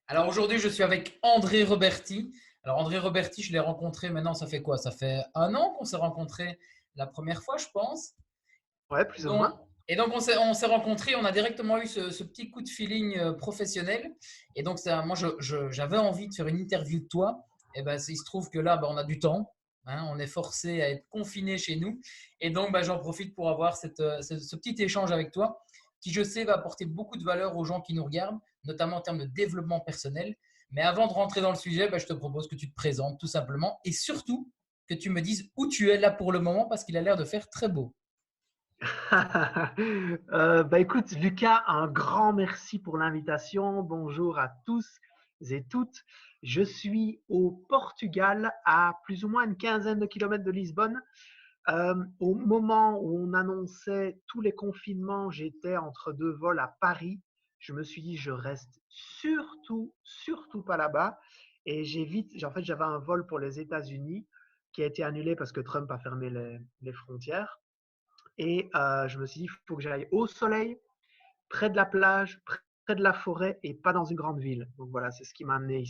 Alors aujourd'hui, je suis avec André Roberti. Alors André Roberti, je l'ai rencontré maintenant, ça fait quoi? Ça fait un an qu'on s'est rencontré la première fois, je pense. Ouais, Et plus ou donc, moins. et donc on s'est rencontrés, on a directement eu ce petit coup de feeling professionnel. Et donc moi, j'avais envie de faire une interview de toi. Et ben, il se trouve que là, ben, on a du temps. Hein, on est forcé à être confiné chez nous. Et donc, ben, j'en profite pour avoir ce petit échange avec toi qui, je sais, va apporter beaucoup de valeur aux gens qui nous regardent, notamment en termes de développement personnel. Mais avant de rentrer dans le sujet, ben, je te propose que tu te présentes tout simplement et surtout que tu me dises où tu es là pour le moment parce qu'il a l'air de faire très beau. Écoute, Lucas, un grand merci pour l'invitation. Bonjour à tous et toutes. Je suis au Portugal, à plus ou moins une quinzaine de kilomètres de Lisbonne. Au moment où on annonçait tous les confinements, j'étais entre deux vols à Paris. Je me suis dit, je reste surtout pas là-bas. Et en fait, j'avais un vol pour les États-Unis qui a été annulé parce que Trump a fermé les frontières. Et je me suis dit, il faut que j'aille au soleil, près de la plage, près de la forêt et pas dans une grande ville. Donc voilà, c'est ce qui m'a amené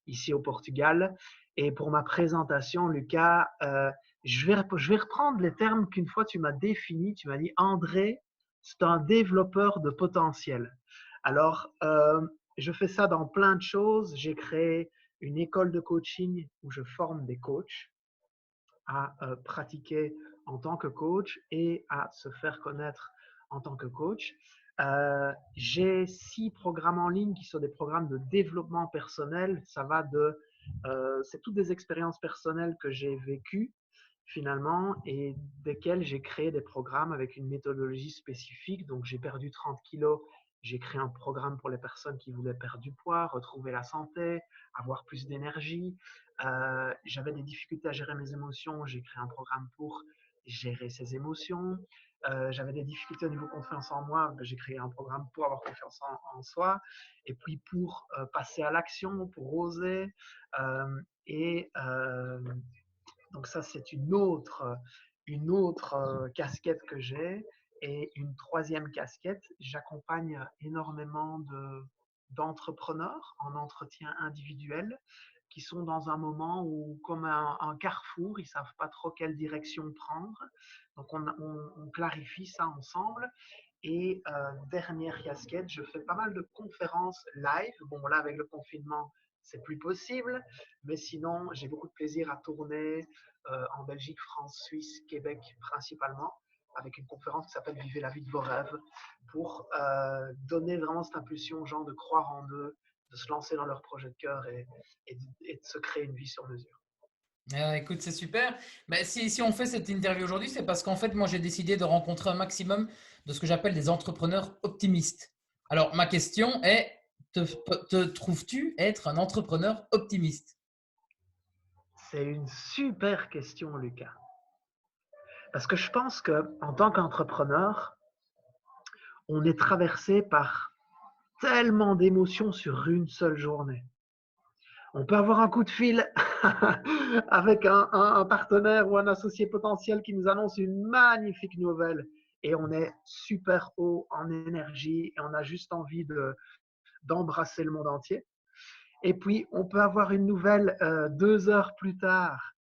ici au Portugal. Et pour ma présentation, Lucas, je vais reprendre les termes qu'une fois tu m'as définis. Tu m'as dit, André, c'est un développeur de potentiel. Alors, je fais ça dans plein de choses. J'ai créé une école de coaching où je forme des coachs à pratiquer en tant que coach et à se faire connaître en tant que coach. J'ai 6 programmes en ligne qui sont des programmes de développement personnel. C'est toutes des expériences personnelles que j'ai vécues finalement et desquelles j'ai créé des programmes avec une méthodologie spécifique. Donc j'ai perdu 30 kilos. J'ai créé un programme pour les personnes qui voulaient perdre du poids, retrouver la santé, avoir plus d'énergie. J'avais des difficultés à gérer mes émotions, j'ai créé un programme pour gérer ces émotions. J'avais des difficultés au niveau confiance en moi, j'ai créé un programme pour avoir confiance en soi. Et puis pour passer à l'action, pour oser. Et donc ça, c'est une autre casquette que j'ai. Et une troisième casquette, j'accompagne énormément d'entrepreneurs en entretien individuel qui sont dans un moment où, comme un carrefour, ils ne savent pas trop quelle direction prendre. Donc, on clarifie ça ensemble. Et dernière casquette, je fais pas mal de conférences live. Bon, là, avec le confinement, c'est plus possible. Mais sinon, j'ai beaucoup de plaisir à tourner en Belgique, France, Suisse, Québec principalement, avec une conférence qui s'appelle Vivez la vie de vos rêves, pour donner vraiment cette impulsion aux gens de croire en eux, de se lancer dans leur projet de cœur et de se créer une vie sur mesure. Écoute, c'est super. Mais si on fait cette interview aujourd'hui, c'est parce qu'en fait, moi, j'ai décidé de rencontrer un maximum de ce que j'appelle des entrepreneurs optimistes. Alors, ma question est, te trouves-tu être un entrepreneur optimiste? C'est une super question, Lucas. Parce que je pense qu'en tant qu'entrepreneur, on est traversé par tellement d'émotions sur une seule journée. On peut avoir un coup de fil avec un partenaire ou un associé potentiel qui nous annonce une magnifique nouvelle et on est super haut en énergie et on a juste envie d'embrasser le monde entier. Et puis, on peut avoir une nouvelle 2 heures plus tard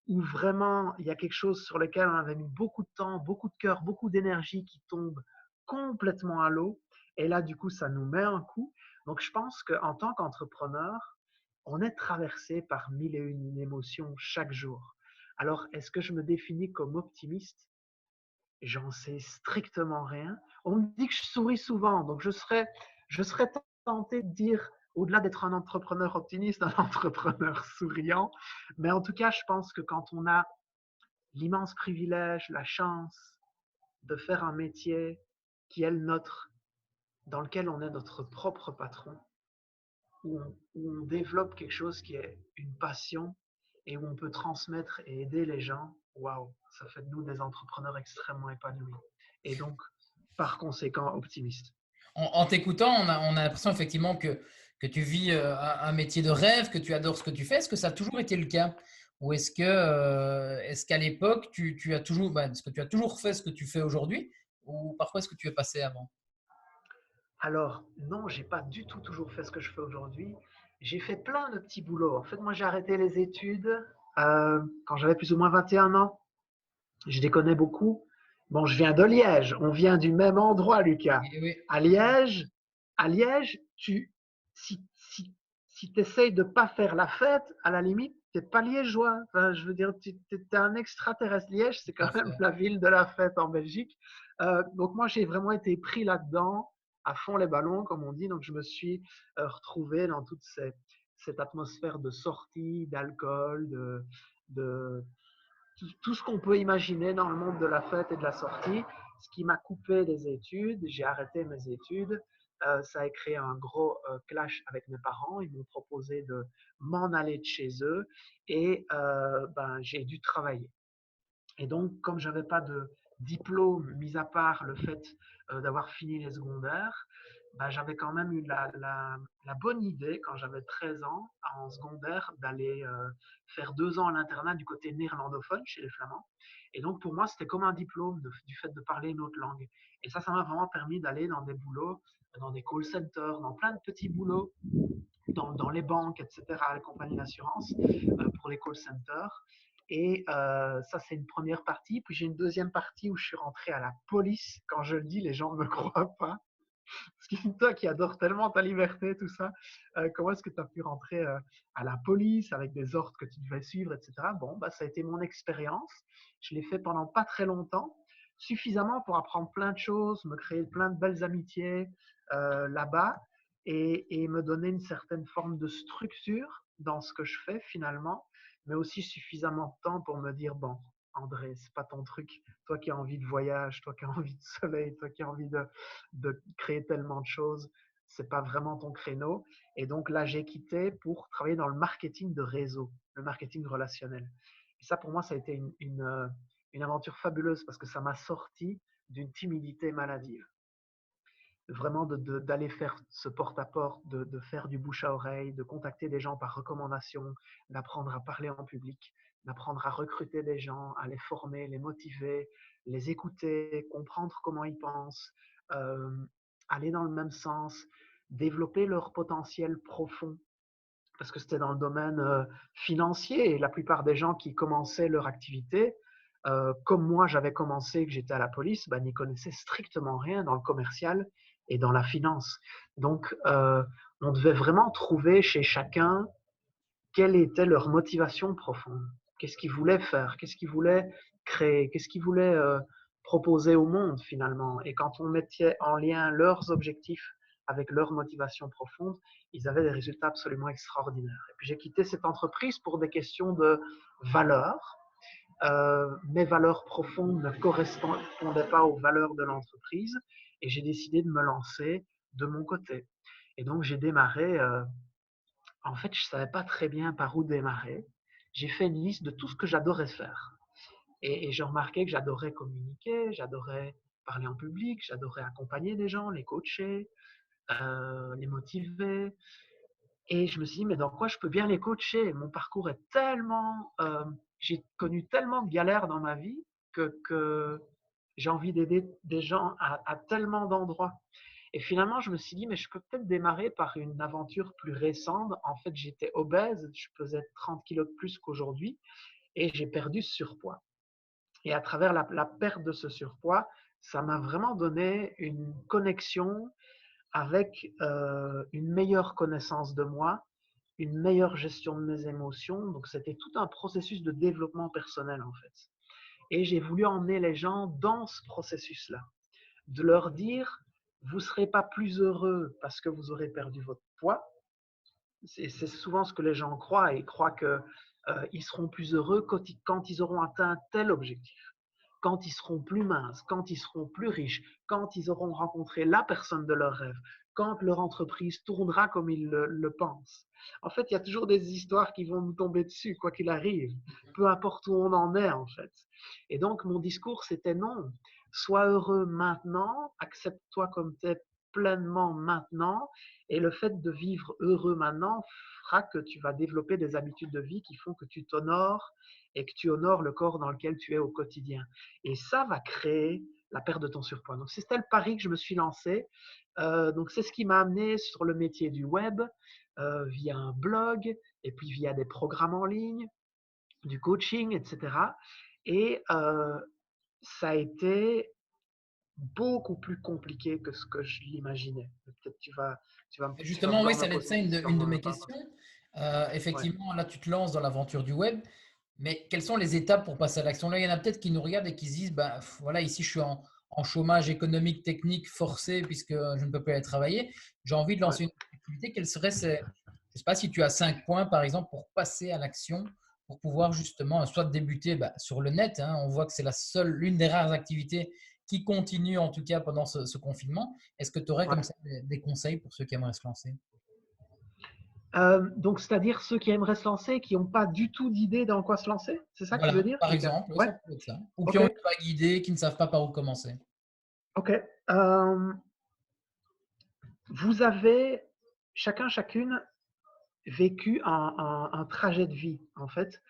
où vraiment il y a quelque chose sur lequel on avait mis beaucoup de temps, beaucoup de cœur, beaucoup d'énergie qui tombe complètement à l'eau. Et là, du coup, ça nous met un coup. Donc, je pense qu'en tant qu'entrepreneur, on est traversé par mille et une émotions chaque jour. Alors, est-ce que je me définis comme optimiste? J'en sais strictement rien. On me dit que je souris souvent, donc je serais tenté de dire, au-delà d'être un entrepreneur optimiste, un entrepreneur souriant. Mais en tout cas, je pense que quand on a l'immense privilège, la chance de faire un métier qui est le nôtre, dans lequel on est notre propre patron, où on développe quelque chose qui est une passion et où on peut transmettre et aider les gens, waouh, ça fait de nous des entrepreneurs extrêmement épanouis. Et donc, par conséquent, optimistes. En t'écoutant, on a l'impression effectivement que tu vis un métier de rêve, que tu adores ce que tu fais. Est-ce que ça a toujours été le cas? Ou est-ce qu'à l'époque, tu as toujours, est-ce que tu as toujours fait ce que tu fais aujourd'hui? Ou par quoi est-ce que tu es passé avant? Alors, non, j'ai pas du tout toujours fait ce que je fais aujourd'hui. J'ai fait plein de petits boulots. En fait, moi, j'ai arrêté les études quand j'avais plus ou moins 21 ans. Je déconnais beaucoup. Bon, je viens de Liège. On vient du même endroit, Lucas. Et oui, À Liège, à Liège, si tu essayes de pas faire la fête, à la limite, t'es pas liégeois. Enfin, je veux dire, tu es un extraterrestre. Liège, c'est tout à quand même fait. la ville de la fête en Belgique. Donc moi, j'ai vraiment été pris là-dedans, à fond les ballons, comme on dit. Donc je me suis retrouvé dans toute cette atmosphère de sortie, d'alcool, de tout ce qu'on peut imaginer dans le monde de la fête et de la sortie, ce qui m'a coupé des études. J'ai arrêté mes études. Ça a créé un gros clash avec mes parents. Ils m'ont proposé de m'en aller de chez eux et j'ai dû travailler. Et donc, comme je n'avais pas de diplôme, mis à part le fait d'avoir fini les secondaires, j'avais quand même eu la bonne idée, quand j'avais 13 ans, en secondaire, d'aller faire 2 ans à l'internat du côté néerlandophone chez les Flamands. Et donc, pour moi, c'était comme un diplôme du fait de parler une autre langue. Et ça m'a vraiment permis d'aller dans des boulots, dans des call centers, dans plein de petits boulots, dans les banques, etc., les compagnies d'assurance, pour les call centers. Et ça, c'est une première partie. Puis j'ai une deuxième partie où je suis rentré à la police. Quand je le dis, les gens ne me croient pas. Parce que toi qui adore tellement ta liberté, tout ça, comment est-ce que tu as pu rentrer à la police avec des ordres que tu devais suivre, etc. Bon, ça a été mon expérience. Je l'ai fait pendant pas très longtemps, suffisamment pour apprendre plein de choses, me créer plein de belles amitiés là-bas et me donner une certaine forme de structure dans ce que je fais finalement, mais aussi suffisamment de temps pour me dire, bon, André, c'est pas ton truc. Toi qui as envie de voyage, toi qui as envie de soleil, toi qui as envie de créer tellement de choses, c'est pas vraiment ton créneau. Et donc là, j'ai quitté pour travailler dans le marketing de réseau, le marketing relationnel. Et ça, pour moi, ça a été une aventure fabuleuse parce que ça m'a sorti d'une timidité maladive. Vraiment d'aller faire ce porte-à-porte, de faire du bouche à oreille, de contacter des gens par recommandation, d'apprendre à parler en public, d'apprendre à recruter des gens, à les former, les motiver, les écouter, comprendre comment ils pensent, euh, aller dans le même sens, développer leur potentiel profond. Parce que c'était dans le domaine financier et la plupart des gens qui commençaient leur activité, comme moi j'avais commencé, que j'étais à la police, n'y connaissaient strictement rien dans le commercial et dans la finance. Donc, on devait vraiment trouver chez chacun quelle était leur motivation profonde. Qu'est-ce qu'ils voulaient faire? Qu'est-ce qu'ils voulaient créer? Qu'est-ce qu'ils voulaient proposer au monde finalement? Et quand on mettait en lien leurs objectifs avec leur motivation profonde, ils avaient des résultats absolument extraordinaires. Et puis j'ai quitté cette entreprise pour des questions de valeurs. Mes valeurs profondes ne correspondaient pas aux valeurs de l'entreprise et j'ai décidé de me lancer de mon côté. Et donc j'ai démarré en fait, je ne savais pas très bien par où démarrer. J'ai fait une liste de tout ce que j'adorais faire. Et j'ai remarqué que j'adorais communiquer, j'adorais parler en public, j'adorais accompagner des gens, les coacher, les motiver. Et je me suis dit, mais dans quoi je peux bien les coacher? Mon parcours est tellement... j'ai connu tellement de galères dans ma vie que j'ai envie d'aider des gens à tellement d'endroits. Et finalement, je me suis dit, mais je peux peut-être démarrer par une aventure plus récente. En fait, j'étais obèse, je pesais 30 kilos de plus qu'aujourd'hui et j'ai perdu ce surpoids. Et à travers la perte de ce surpoids, ça m'a vraiment donné une connexion avec une meilleure connaissance de moi, une meilleure gestion de mes émotions. Donc, c'était tout un processus de développement personnel, en fait. Et j'ai voulu emmener les gens dans ce processus-là, de leur dire, vous ne serez pas plus heureux parce que vous aurez perdu votre poids. C'est souvent ce que les gens croient et croient qu'ils seront plus heureux quand ils auront atteint tel objectif, quand ils seront plus minces, quand ils seront plus riches, quand ils auront rencontré la personne de leur rêve, quand leur entreprise tournera comme ils le pensent. En fait, il y a toujours des histoires qui vont nous tomber dessus, quoi qu'il arrive, peu importe où on en est, en fait. Et donc, mon discours, c'était non. Sois heureux maintenant, accepte-toi comme tu es pleinement maintenant, et le fait de vivre heureux maintenant fera que tu vas développer des habitudes de vie qui font que tu t'honores et que tu honores le corps dans lequel tu es au quotidien. Et ça va créer la perte de ton surpoids. Donc, c'était le pari que je me suis lancé. Donc, c'est ce qui m'a amené sur le métier du web, via un blog, et puis via des programmes en ligne, du coaching, etc. Et ça a été beaucoup plus compliqué que ce que je l'imaginais. Peut-être tu vas Justement, oui, vouloir ça me allait être poser ça une une de question mes par rapport à questions. ça. Ouais. Effectivement, là, tu te lances dans l'aventure du web, mais quelles sont les étapes pour passer à l'action? Là, il y en a peut-être qui nous regardent et qui se disent, bah, voilà, ici, je suis en chômage économique, technique, forcé, puisque je ne peux plus aller travailler. J'ai envie de Ouais. lancer une activité. Quels seraient ces, je ne sais pas si tu as 5 points, par exemple, pour passer à l'action, pour pouvoir justement, soit débuter bah, sur le net, hein, on voit que c'est l'une des rares activités qui continue, en tout cas, pendant ce confinement. Est-ce que tu aurais comme Ouais. ça des conseils pour ceux qui aimeraient se lancer? Donc, c'est-à-dire ceux qui aimeraient se lancer, qui n'ont pas du tout d'idée dans quoi se lancer? C'est ça que tu veux Voilà, dire, par Lucas? exemple, oui, Ouais, ça peut être ça. Ou qui ok, ont une vague idée, qui ne savent pas par où commencer. ok. Vous avez chacune vécu un trajet de vie, en fait,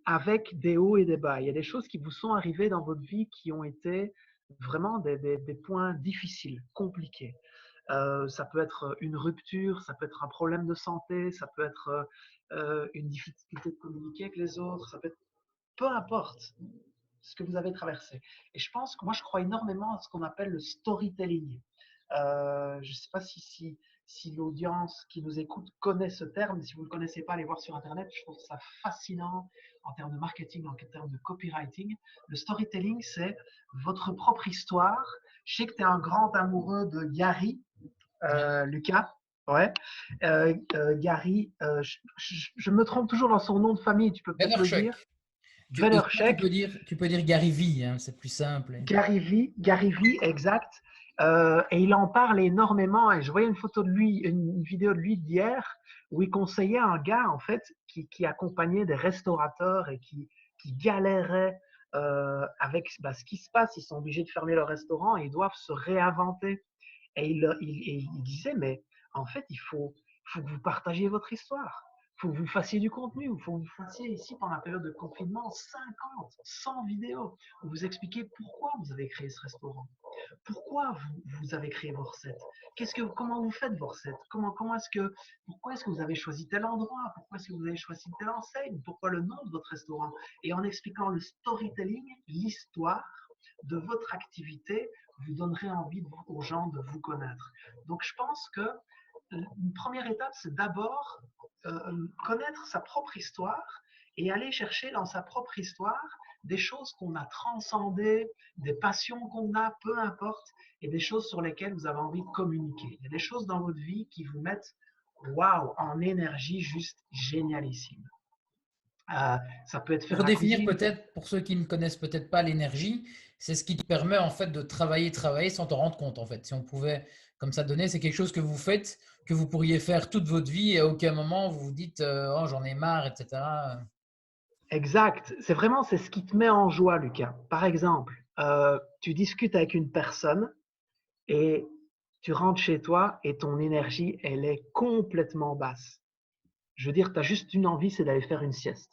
avec des hauts et des bas. Il y a des choses qui vous sont arrivées dans votre vie qui ont été vraiment des points difficiles, compliqués. Ça peut être une rupture, ça peut être un problème de santé, ça peut être une difficulté de communiquer avec les autres, ça peut être peu importe ce que vous avez traversé. Et je pense que moi, je crois énormément à ce qu'on appelle le storytelling. Je ne sais pas si l'audience qui nous écoute connaît ce terme. Si vous ne le connaissez pas, allez voir sur Internet. Je trouve ça fascinant en termes de marketing, en termes de copywriting. Le storytelling, c'est votre propre histoire. Je sais que tu es un grand amoureux de Gary, Ouais. Lucas. Ouais. Gary, je me trompe toujours dans son nom de famille. Tu peux peut-être le dire. Vaynerchuk. Sinon, Vaynerchuk. tu peux dire Gary Vee, hein, c'est plus simple. Gary Vee, exact. Et il en parle énormément. Et je voyais une photo de lui, une vidéo de lui d'hier, où il conseillait un gars, en fait, qui accompagnait des restaurateurs et qui galérait avec bah, ce qui se passe. Ils sont obligés de fermer leur restaurant et ils doivent se réinventer. Et il disait, mais en fait, faut que vous partagiez votre histoire. Il faut que vous fassiez du contenu. Il faut que vous fassiez ici, pendant la période de confinement, 50, 100 vidéos où vous expliquez pourquoi vous avez créé ce restaurant. Pourquoi vous avez créé vos recettes. Comment vous faites vos recettes. Pourquoi est-ce que vous avez choisi tel endroit. Pourquoi est-ce que vous avez choisi telle enseigne. Pourquoi le nom de votre restaurant. Et en expliquant le storytelling, l'histoire de votre activité, vous donnerez envie aux gens de vous connaître. Donc, je pense que une première étape, c'est d'abord connaître sa propre histoire et aller chercher dans sa propre histoire des choses qu'on a transcendées, des passions qu'on a, peu importe, et des choses sur lesquelles vous avez envie de communiquer. Il y a des choses dans votre vie qui vous mettent waouh, en énergie juste génialissime. Ça peut être faire Pour la définir cuisine. peut-être, pour ceux qui ne connaissent peut-être pas l'énergie, c'est ce qui te permet en fait de travailler, travailler sans te rendre compte en fait. Si on pouvait comme ça donner, c'est quelque chose que vous faites, que vous pourriez faire toute votre vie et à aucun moment vous vous dites oh j'en ai marre, etc. Exact. C'est ce qui te met en joie, Lucas. Par exemple, tu discutes avec une personne et tu rentres chez toi et ton énergie, elle est complètement basse. Je veux dire, tu as juste une envie, c'est d'aller faire une sieste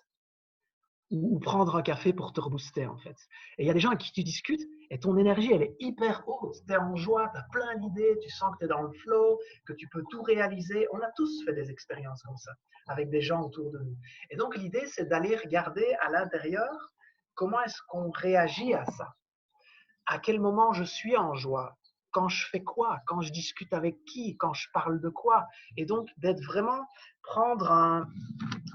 ou prendre un café pour te rebooster, en fait. Et il y a des gens avec qui tu discutes et ton énergie, elle est hyper haute. Tu es en joie, tu as plein d'idées, tu sens que tu es dans le flow, que tu peux tout réaliser. On a tous fait des expériences comme ça avec des gens autour de nous. Et donc, l'idée, c'est d'aller regarder à l'intérieur comment est-ce qu'on réagit à ça. À quel moment je suis en joie, quand je fais quoi, quand je discute avec qui, quand je parle de quoi. Et donc, d'être vraiment, prendre un...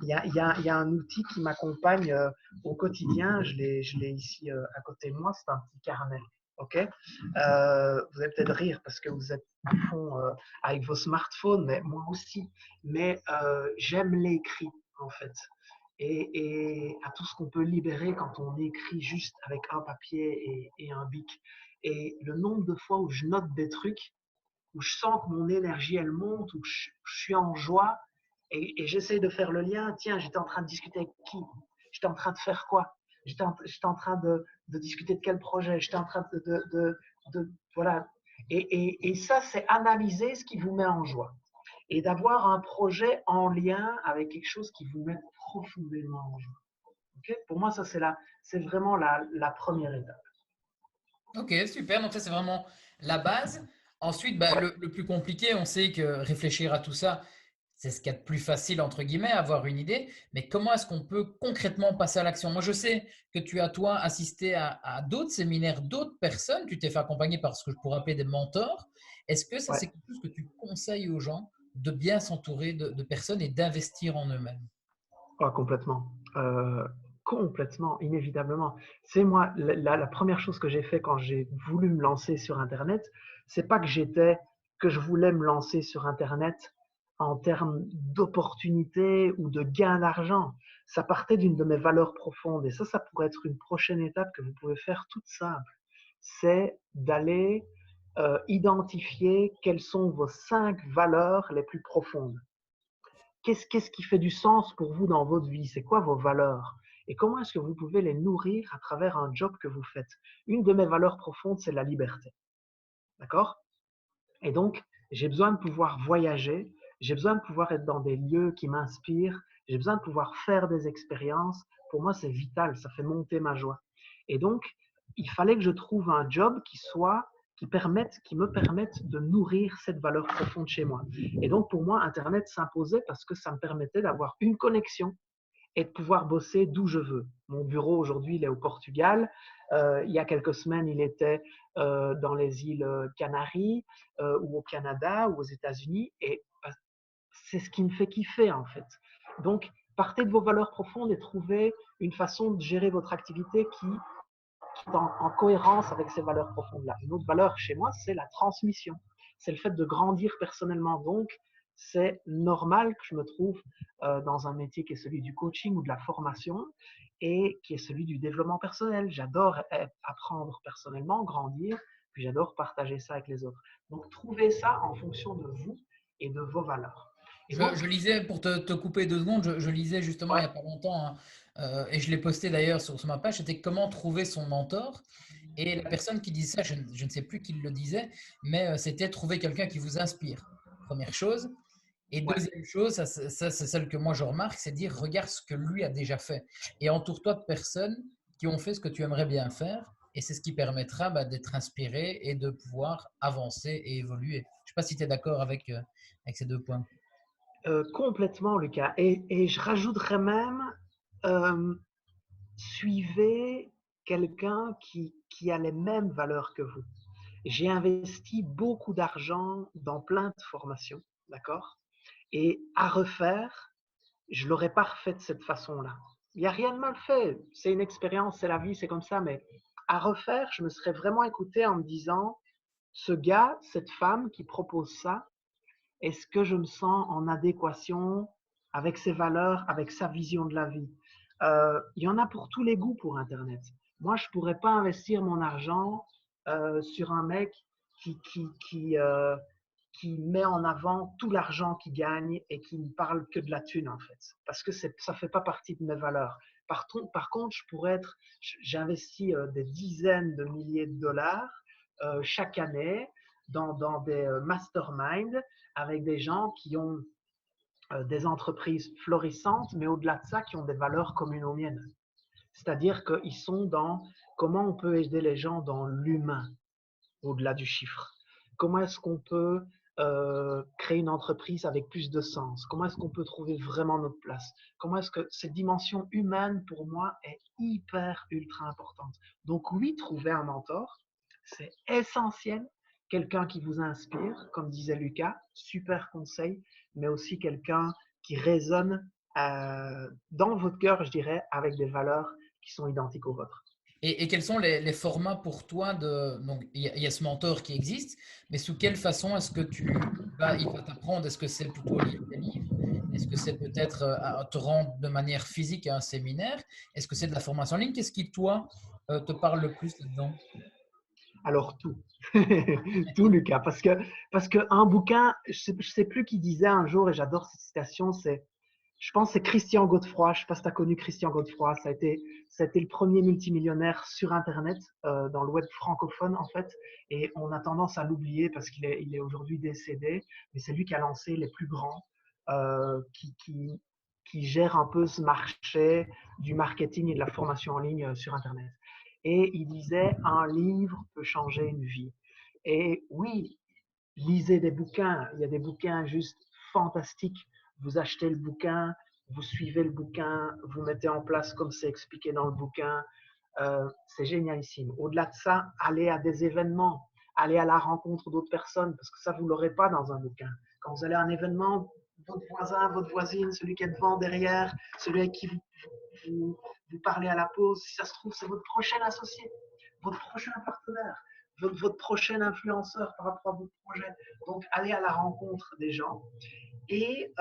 Il y a un outil qui m'accompagne au quotidien, je l'ai ici à côté de moi, c'est un petit carnet. Ok, vous allez peut-être rire parce que vous êtes au fond avec vos smartphones, mais moi aussi. Mais j'aime l'écrit en fait. Et à tout ce qu'on peut libérer quand on écrit juste avec un papier et un bic. Et le nombre de fois où je note des trucs, où je sens que mon énergie elle monte, où je suis en joie, et j'essaie de faire le lien. Tiens, j'étais en train de discuter avec qui. J'étais en train de faire quoi. J'étais en train de discuter de quel projet. J'étais en train voilà. Et ça, c'est analyser ce qui vous met en joie. Et d'avoir un projet en lien avec quelque chose qui vous met profondément en joie. Okay. Pour moi, ça, c'est vraiment la première étape. Ok, super. Donc ça, c'est vraiment la base. Ensuite, bah, Ouais, le plus compliqué, on sait que réfléchir à tout ça, c'est ce qu'il y a de plus facile, entre guillemets, avoir une idée. Mais comment est-ce qu'on peut concrètement passer à l'action? Moi, je sais que tu as, toi, assisté à d'autres séminaires, d'autres personnes. Tu t'es fait accompagner par ce que je pourrais appeler des mentors. Est-ce que ça, ouais. c'est quelque chose que tu conseilles aux gens de bien s'entourer de personnes et d'investir en eux-mêmes? Oh, complètement. Complètement, inévitablement. C'est moi, la première chose que j'ai fait quand j'ai voulu me lancer sur Internet, c'est pas que je voulais me lancer sur Internet en termes d'opportunités ou de gain d'argent. Ça partait d'une de mes valeurs profondes. Et ça pourrait être une prochaine étape que vous pouvez faire toute simple. C'est d'aller identifier quelles sont vos 5 valeurs les plus profondes. Qu'est-ce qui fait du sens pour vous dans votre vie? C'est quoi vos valeurs? Et comment est-ce que vous pouvez les nourrir à travers un job que vous faites? Une de mes valeurs profondes, c'est la liberté. D'accord? Et donc, j'ai besoin de pouvoir voyager, j'ai besoin de pouvoir être dans des lieux qui m'inspirent, j'ai besoin de pouvoir faire des expériences. Pour moi, c'est vital, ça fait monter ma joie. Et donc, il fallait que je trouve un job qui me permette de nourrir cette valeur profonde chez moi. Et donc, pour moi, Internet s'imposait parce que ça me permettait d'avoir une connexion et de pouvoir bosser d'où je veux. Mon bureau aujourd'hui, il est au Portugal. Il y a quelques semaines, il était dans les îles Canaries ou au Canada ou aux États-Unis. Et c'est ce qui me fait kiffer en fait. Donc, partez de vos valeurs profondes et trouvez une façon de gérer votre activité qui est en cohérence avec ces valeurs profondes-là. Une autre valeur chez moi, c'est la transmission. C'est le fait de grandir personnellement. Donc, c'est normal que je me trouve dans un métier qui est celui du coaching ou de la formation et qui est celui du développement personnel. J'adore apprendre personnellement, grandir, puis j'adore partager ça avec les autres. Donc, trouvez ça en fonction de vous et de vos valeurs. Et donc, Je lisais, pour te couper 2 secondes, je lisais justement il ouais, n'y a pas longtemps, hein, et je l'ai posté d'ailleurs sur ma page, c'était comment trouver son mentor. Et la personne qui disait ça, je ne sais plus qui le disait, mais c'était trouver quelqu'un qui vous inspire. Première chose. Et ouais, deuxième chose, c'est celle que moi je remarque, c'est dire regarde ce que lui a déjà fait. Et entoure-toi de personnes qui ont fait ce que tu aimerais bien faire. Et c'est ce qui permettra bah, d'être inspiré et de pouvoir avancer et évoluer. Je ne sais pas si tu es d'accord avec ces 2 points. complètement, Lucas. Et je rajouterais même, euh, suivez quelqu'un qui a les mêmes valeurs que vous. J'ai investi beaucoup d'argent dans plein de formations, d'accord? Et à refaire, je ne l'aurais pas refait de cette façon-là. Il n'y a rien de mal fait. C'est une expérience, c'est la vie, c'est comme ça. Mais à refaire, je me serais vraiment écouté en me disant, ce gars, cette femme qui propose ça, est-ce que je me sens en adéquation avec ses valeurs, avec sa vision de la vie? Il y en a pour tous les goûts pour Internet. Moi, je ne pourrais pas investir mon argent sur un mec qui, qui, qui, euh, qui met en avant tout l'argent qu'il gagne et qui ne parle que de la thune, en fait. Parce que ça ne fait pas partie de mes valeurs. Par contre, j'investis des dizaines de milliers de dollars chaque année dans des masterminds avec des gens qui ont des entreprises florissantes, mais au-delà de ça, qui ont des valeurs communes aux miennes. C'est-à-dire qu'ils sont dans comment on peut aider les gens dans l'humain, au-delà du chiffre. Comment est-ce qu'on peut créer une entreprise avec plus de sens? Comment est-ce qu'on peut trouver vraiment notre place? Comment est-ce que cette dimension humaine, pour moi, est hyper, ultra importante. Donc oui, trouver un mentor, c'est essentiel. Quelqu'un qui vous inspire, comme disait Lucas, super conseil, mais aussi quelqu'un qui résonne dans votre cœur, je dirais, avec des valeurs qui sont identiques aux vôtres. Et quels sont les formats pour toi de... Donc, il y a ce mentor qui existe, mais sous quelle façon est-ce que il va t'apprendre? Est-ce que c'est plutôt lire des livres? Est-ce que c'est peut-être te rendre de manière physique à un séminaire? Est-ce que c'est de la formation en ligne? Qu'est-ce qui, toi, te parle le plus là-dedans? Alors tout, tout Lucas, parce que un bouquin, je sais plus qui disait un jour et j'adore cette citation, je pense que c'est Christian Godefroy. Je sais pas si tu as connu Christian Godefroy. Ça a été le premier multimillionnaire sur Internet, dans le web francophone en fait. Et on a tendance à l'oublier parce il est aujourd'hui décédé. Mais c'est lui qui a lancé les plus grands, euh, qui, qui, qui gère un peu ce marché du marketing et de la formation en ligne sur Internet. et il disait un livre peut changer une vie. Et oui, lisez des bouquins. Il y a des bouquins juste fantastiques. Vous achetez le bouquin, vous suivez le bouquin, vous mettez en place comme c'est expliqué dans le bouquin. C'est génialissime. Au-delà de ça, allez à des événements, allez à la rencontre d'autres personnes, parce que ça, vous ne l'aurez pas dans un bouquin. Quand vous allez à un événement, votre voisin, votre voisine, celui qui est devant, derrière, celui avec qui vous parlez à la pause, si ça se trouve, c'est votre prochain associé, votre prochain partenaire, votre prochain influenceur par rapport à votre projet. Donc, allez à la rencontre des gens. Et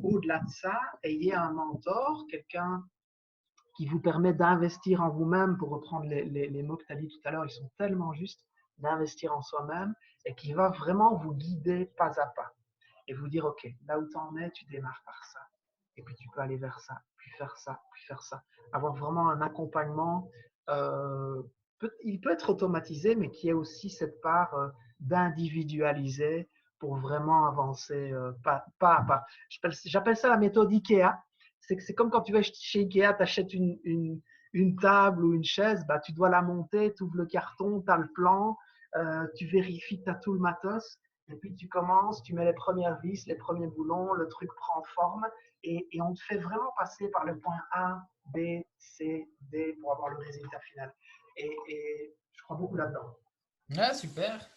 au-delà de ça, ayez un mentor, quelqu'un qui vous permet d'investir en vous-même, pour reprendre les mots que tu as dit tout à l'heure, ils sont tellement justes, d'investir en soi-même, et qui va vraiment vous guider pas à pas. Et vous dire, OK, là où tu en es, tu démarres par ça. Et puis tu peux aller vers ça, puis faire ça, puis faire ça. Avoir vraiment un accompagnement, il peut être automatisé, mais qui est aussi cette part d'individualiser pour vraiment avancer pas à pas. J'appelle ça la méthode IKEA. C'est comme quand tu vas chez Ikea, tu achètes une table ou une chaise, bah, tu dois la monter, tu ouvres le carton, tu as le plan, tu vérifies que tu as tout le matos, et puis tu commences, tu mets les premières vis, les premiers boulons, le truc prend forme, et on te fait vraiment passer par le point A, B, C, D pour avoir le résultat final. Et je crois beaucoup là-dedans. Ah, super.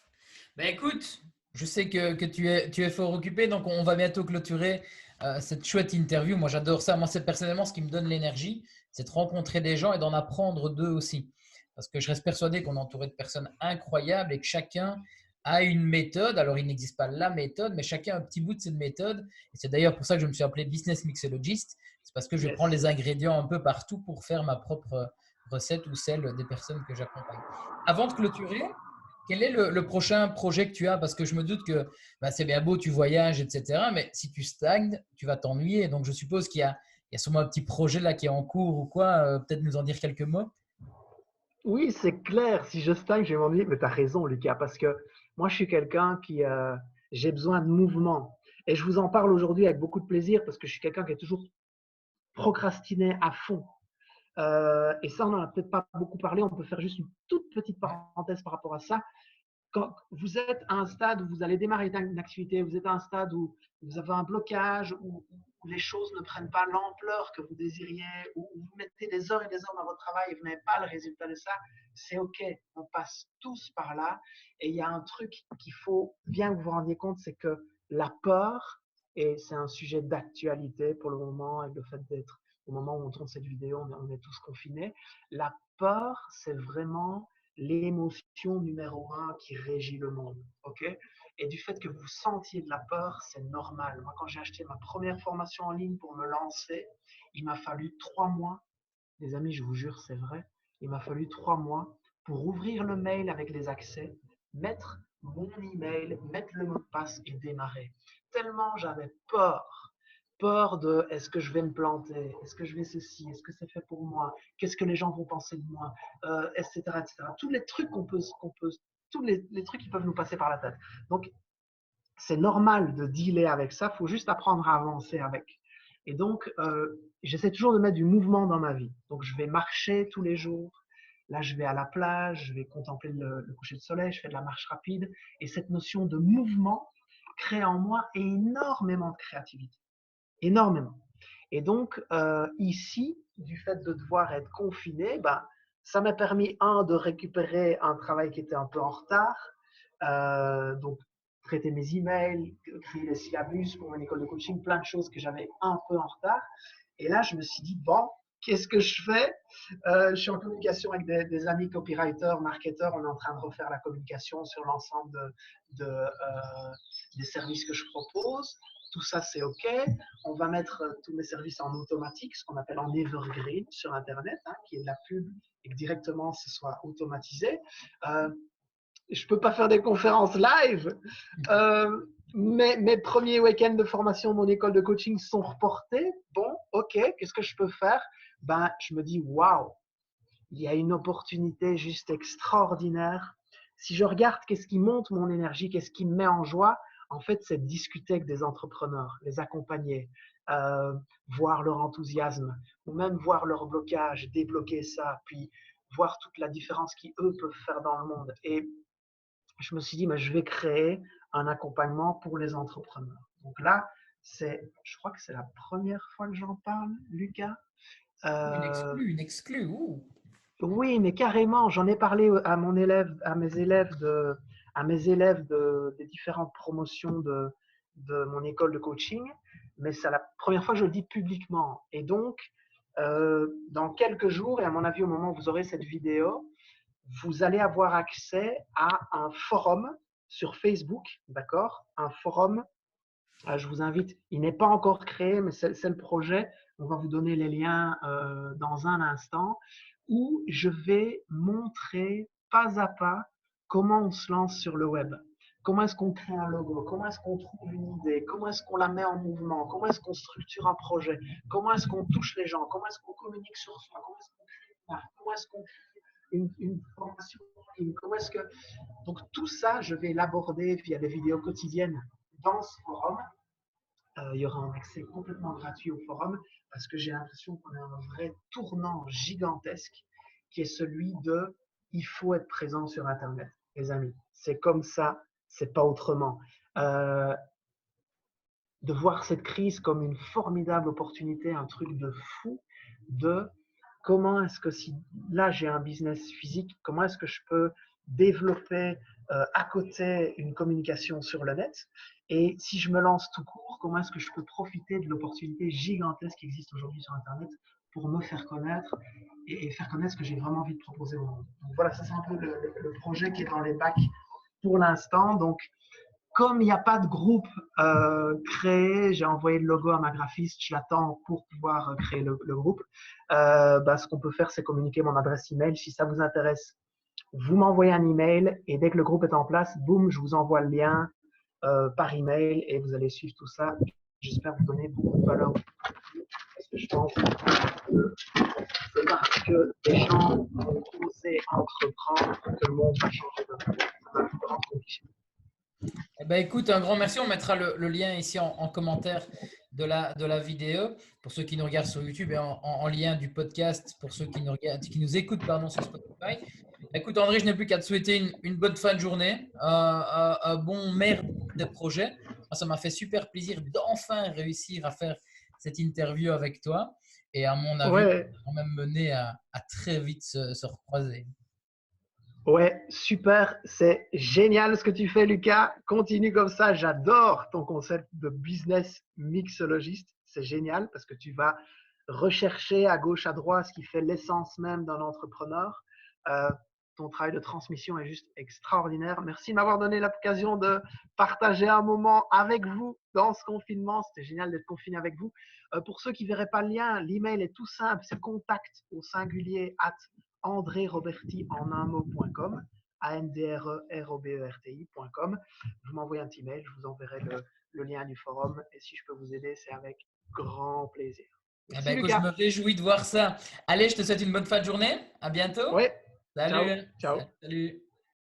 Ben écoute, je sais que tu es fort occupé, donc on va bientôt clôturer cette chouette interview. Moi, j'adore ça. Moi, c'est personnellement ce qui me donne l'énergie, c'est de rencontrer des gens et d'en apprendre d'eux aussi. Parce que je reste persuadé qu'on est entouré de personnes incroyables et que chacun a une méthode. Alors, il n'existe pas la méthode, mais chacun a un petit bout de cette méthode. Et c'est d'ailleurs pour ça que je me suis appelé Business Mixologist. C'est parce que je vais prendre Yes. les ingrédients un peu partout pour faire ma propre recette ou celle des personnes que j'accompagne. Avant de clôturer, quel est le prochain projet que tu as? Parce que je me doute que bah, c'est bien beau, tu voyages, etc. Mais si tu stagnes, tu vas t'ennuyer. Donc, je suppose qu'il y a sûrement un petit projet là qui est en cours ou quoi. Peut-être nous en dire quelques mots. Oui, c'est clair. Si je stagne, je vais m'ennuyer. Mais tu as raison, Lucas, parce que moi, je suis quelqu'un qui j'ai besoin de mouvement. Et je vous en parle aujourd'hui avec beaucoup de plaisir parce que je suis quelqu'un qui est toujours procrastiné à fond. Et ça, on n'en a peut-être pas beaucoup parlé. On peut faire juste une toute petite parenthèse par rapport à ça. Quand vous êtes à un stade où vous allez démarrer une activité, vous êtes à un stade où vous avez un blocage, où les choses ne prennent pas l'ampleur que vous désiriez, où vous mettez des heures et des heures dans votre travail et vous n'avez pas le résultat de ça, c'est OK. On passe tous par là. Et il y a un truc qu'il faut bien que vous vous rendiez compte, c'est que la peur, et c'est un sujet d'actualité pour le moment, avec le fait d'être au moment où on tourne cette vidéo, on est tous confinés. La peur, c'est vraiment l'émotion numéro un qui régit le monde. Ok. Et du fait que vous sentiez de la peur, c'est normal. Moi, quand j'ai acheté ma première formation en ligne pour me lancer, il m'a fallu 3 mois. Les amis, je vous jure, c'est vrai. Il m'a fallu 3 mois pour ouvrir le mail avec les accès, mettre mon email, mettre le mot de passe et démarrer. Tellement j'avais peur de est-ce que je vais me planter, est-ce que je vais ceci, est-ce que c'est fait pour moi, qu'est-ce que les gens vont penser de moi, etc., etc. Tous les trucs tous les trucs qui peuvent nous passer par la tête. Donc, c'est normal de dealer avec ça, il faut juste apprendre à avancer avec. Et donc, j'essaie toujours de mettre du mouvement dans ma vie. Donc, je vais marcher tous les jours. Là, je vais à la plage, je vais contempler le coucher de soleil, je fais de la marche rapide. Et cette notion de mouvement crée en moi énormément de créativité. Énormément. Et donc, ici, du fait de devoir être confiné, bah, ça m'a permis, de récupérer un travail qui était un peu en retard. Donc, traiter mes emails, créer les syllabus pour mon école de coaching, plein de choses que j'avais un peu en retard. Et là, je me suis dit, bon, qu'est-ce que je fais? Je suis en communication avec des amis copywriters, marketeurs. On est en train de refaire la communication sur l'ensemble des services que je propose. Tout ça, c'est OK. On va mettre tous mes services en automatique, ce qu'on appelle en evergreen sur Internet, qui est de la pub et que directement ce soit automatisé. Je ne peux pas faire des conférences live. Mes premiers week-ends de formation de mon école de coaching sont reportés. Bon, OK, qu'est-ce que je peux faire? Ben, je me dis, waouh, il y a une opportunité juste extraordinaire. Si je regarde qu'est-ce qui monte mon énergie, qu'est-ce qui me met en joie, en fait, c'est de discuter avec des entrepreneurs, les accompagner, voir leur enthousiasme, ou même voir leur blocage, débloquer ça, puis voir toute la différence qu'eux peuvent faire dans le monde. Et je me suis dit, mais je vais créer un accompagnement pour les entrepreneurs. Donc là, je crois que c'est la première fois que j'en parle, Lucas. Une exclue. Ouh. Oui, mais carrément, j'en ai parlé à mes élèves des différentes promotions de mon école de coaching, mais c'est la première fois que je le dis publiquement. Et donc, dans quelques jours, et à mon avis au moment où vous aurez cette vidéo, vous allez avoir accès à un forum sur Facebook, d'accord? Un forum, je vous invite, il n'est pas encore créé, mais c'est le projet. On va vous donner les liens dans un instant, où je vais montrer pas à pas comment on se lance sur le web. Comment est-ce qu'on crée un logo? Comment est-ce qu'on trouve une idée? Comment est-ce qu'on la met en mouvement? Comment est-ce qu'on structure un projet? Comment est-ce qu'on touche les gens? Comment est-ce qu'on communique sur soi? Comment est-ce qu'on crée une marque? Comment est-ce qu'on crée une formation? Comment est-ce que... Donc tout ça, je vais l'aborder via des vidéos quotidiennes dans ce forum. Il y aura un accès complètement gratuit au forum parce que j'ai l'impression qu'on a un vrai tournant gigantesque qui est celui de il faut être présent sur Internet, les amis. C'est comme ça, c'est pas autrement. De voir cette crise comme une formidable opportunité, un truc de fou, de comment est-ce que si là j'ai un business physique, comment est-ce que je peux développer à côté une communication sur le net, et si je me lance tout court, comment est-ce que je peux profiter de l'opportunité gigantesque qui existe aujourd'hui sur Internet pour me faire connaître et faire connaître ce que j'ai vraiment envie de proposer au monde. Donc voilà, ça c'est un peu le projet qui est dans les bacs pour l'instant. Donc comme il n'y a pas de groupe créé, j'ai envoyé le logo à ma graphiste, j'attends pour pouvoir créer le groupe. Ce qu'on peut faire, c'est communiquer mon adresse email. Si ça vous intéresse, vous m'envoyez un email et dès que le groupe est en place, boum, je vous envoie le lien par email et vous allez suivre tout ça. J'espère vous donner beaucoup de valeur. Parce que je pense que c'est parce que les gens vont oser entreprendre que le monde va changer de ma plus grande conviction. Eh ben, écoute, un grand merci. On mettra le lien ici en commentaire de la vidéo pour ceux qui nous regardent sur YouTube et en lien du podcast pour ceux qui nous écoutent pardon, sur Spotify. Écoute, André, je n'ai plus qu'à te souhaiter une bonne fin de journée, un bon merde des projets. Moi, ça m'a fait super plaisir d'enfin réussir à faire cette interview avec toi. Et à mon avis, Ouais, on va même mener à très vite se recroiser. ouais, super, c'est génial ce que tu fais, Lucas. Continue comme ça. J'adore ton concept de business mixologiste. C'est génial parce que tu vas rechercher à gauche, à droite ce qui fait l'essence même d'un entrepreneur. Ton travail de transmission est juste extraordinaire. Merci de m'avoir donné l'occasion de partager un moment avec vous dans ce confinement. C'était génial d'être confiné avec vous. Pour ceux qui ne verraient pas le lien, l'email est tout simple. C'est contact au singulier @ andreroberti en un mot.com, andreroberti.com. Vous m'envoyez un petit mail, je vous enverrai le lien du forum et si je peux vous aider, c'est avec grand plaisir. Eh Merci ben, écoute, je Lucas. me réjouis de voir ça. Allez, je te souhaite une bonne fin de journée. À bientôt. Ouais, ciao, Salut. ciao. Salut.